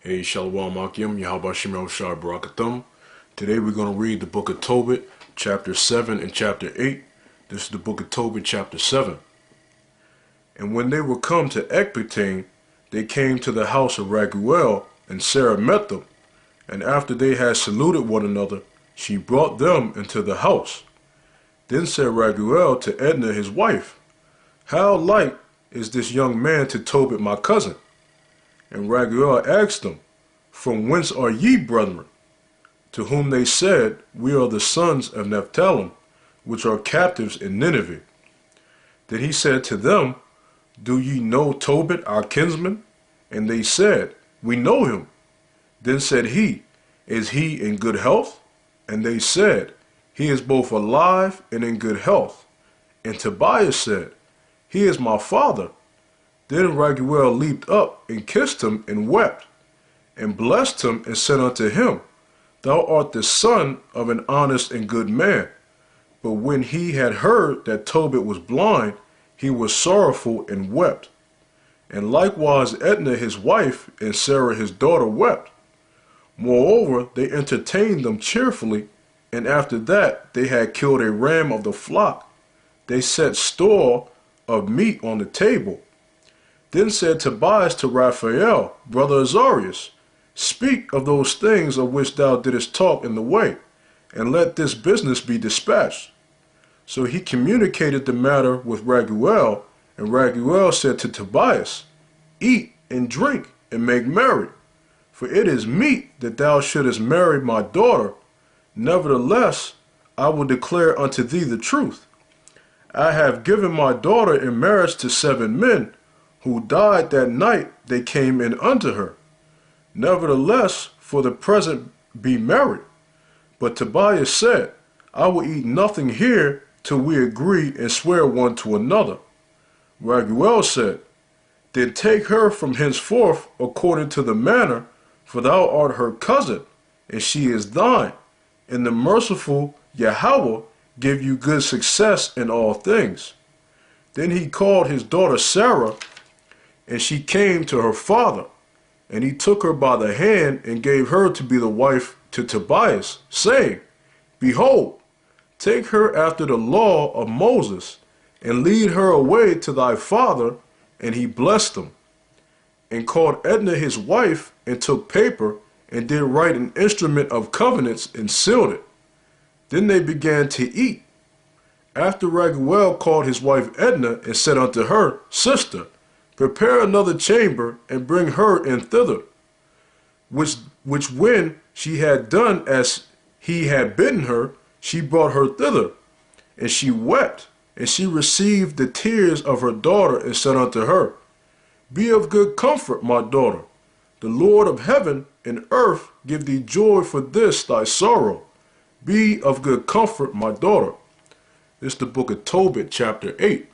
Hey, Shalom wa qam Yasharahla. Today we're going to read the book of Tobit, chapter 7 and chapter 8. This is the book of Tobit, chapter 7. And when they were come to Ecbatane, they came to the house of Raguel, and Sarah met them. And after they had saluted one another, she brought them into the house. Then said Raguel to Edna his wife, How like is this young man to Tobit my cousin? And Raguel asked them, From whence are ye, brethren? To whom they said, We are the sons of Naphtali, which are captives in Nineveh. Then he said to them, Do ye know Tobit our kinsman? And they said, We know him. Then said he, Is he in good health? And they said, He is both alive and in good health. And Tobias said, He is my father. Then Raguel leaped up and kissed him and wept, and blessed him and said unto him, Thou art the son of an honest and good man. But when he had heard that Tobit was blind, he was sorrowful and wept. And likewise Edna his wife and Sarah his daughter wept. Moreover, they entertained them cheerfully, and after that they had killed a ram of the flock. They set store of meat on the table. Then said Tobias to Raphael, brother Azarias, Speak of those things of which thou didst talk in the way, and let this business be dispatched. So he communicated the matter with Raguel, and Raguel said to Tobias, Eat and drink and make merry, for it is meet that thou shouldest marry my daughter. Nevertheless, I will declare unto thee the truth. I have given my daughter in marriage to 7 men, who died that night they came in unto her. Nevertheless, for the present be married. But Tobias said, I will eat nothing here till we agree and swear one to another. Raguel said, Then take her from henceforth according to the manner, for thou art her cousin, and she is thine, and the merciful Yahweh give you good success in all things. Then he called his daughter Sarah, and she came to her father, and he took her by the hand and gave her to be the wife to Tobias, saying, Behold, take her after the law of Moses, and lead her away to thy father. And he blessed them, and called Edna his wife, and took paper, and did write an instrument of covenants, and sealed it. Then they began to eat. After Raguel called his wife Edna, and said unto her, Sister, prepare another chamber, and bring her in thither. Which when she had done as he had bidden her, she brought her thither. And she wept, and she received the tears of her daughter, and said unto her, Be of good comfort, my daughter. The Lord of heaven and earth give thee joy for this thy sorrow. Be of good comfort, my daughter. This is the book of Tobit, chapter 8.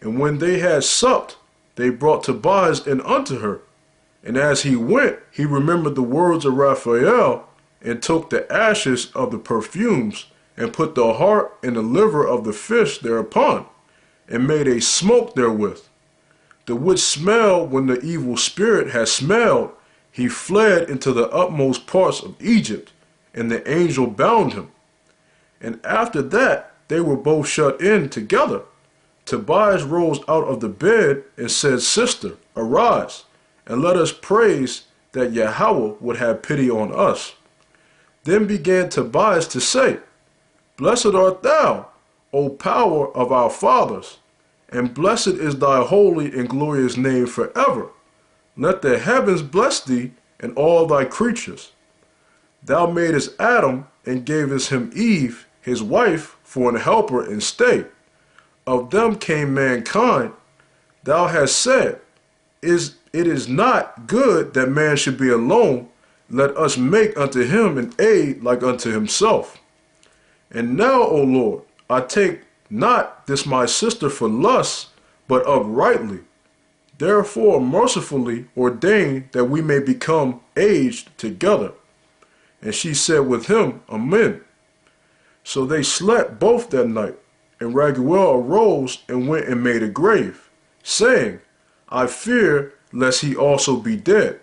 And when they had supped, they brought Tobias in unto her. And as he went, he remembered the words of Raphael, and took the ashes of the perfumes, and put the heart and the liver of the fish thereupon, and made a smoke therewith. The which smell, when the evil spirit had smelled, he fled into the utmost parts of Egypt, and the angel bound him. And after that they were both shut in together. Tobias rose out of the bed and said, Sister, arise, and let us praise that Yahweh would have pity on us. Then began Tobias to say, Blessed art thou, O power of our fathers, and blessed is thy holy and glorious name forever. Let the heavens bless thee and all thy creatures. Thou madest Adam and gavest him Eve, his wife, for an helper and stay. Of them came mankind. Thou hast said, It is not good that man should be alone. Let us make unto him an aid like unto himself. And now, O Lord, I take not this my sister for lust, but uprightly. Therefore mercifully ordain that we may become aged together. And she said with him, Amen. So they slept both that night. And Raguel arose and went and made a grave, saying, I fear lest he also be dead.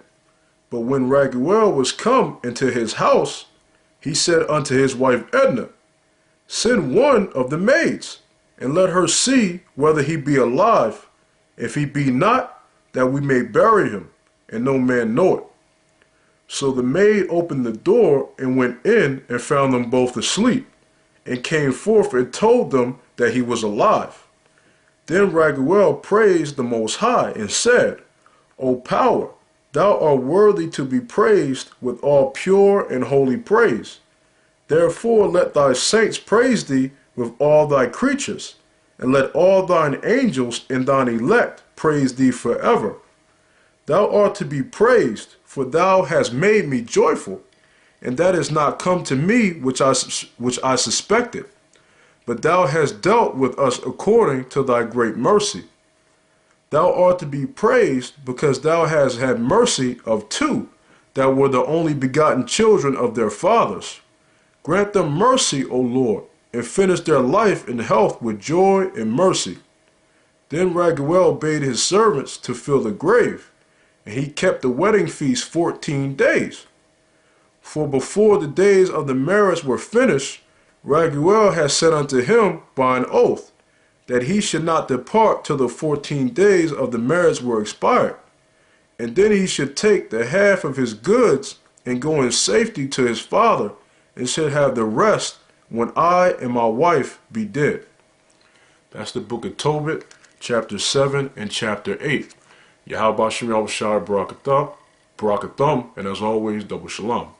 But when Raguel was come into his house, he said unto his wife Edna, Send one of the maids, and let her see whether he be alive. If he be not, that we may bury him, and no man know it. So the maid opened the door and went in and found them both asleep, and came forth and told them that he was alive. Then Raguel praised the Most High and said, O power, thou art worthy to be praised with all pure and holy praise. Therefore let thy saints praise thee with all thy creatures, and let all thine angels and thine elect praise thee forever. Thou art to be praised, for thou hast made me joyful, and that is not come to me which I suspected. But thou hast dealt with us according to thy great mercy. Thou art to be praised, because thou hast had mercy of two that were the only begotten children of their fathers. Grant them mercy, O Lord, and finish their life in health with joy and mercy. Then Raguel bade his servants to fill the grave, and he kept the wedding feast 14 days. For before the days of the marriage were finished, Raguel had said unto him by an oath, that he should not depart till the 14 days of the marriage were expired, and then he should take the half of his goods and go in safety to his father, and should have the rest when I and my wife be dead. That's the book of Tobit, chapter 7 and chapter 8. Yahweh Shem Yahweh Shai Barakatham, and as always, double shalom.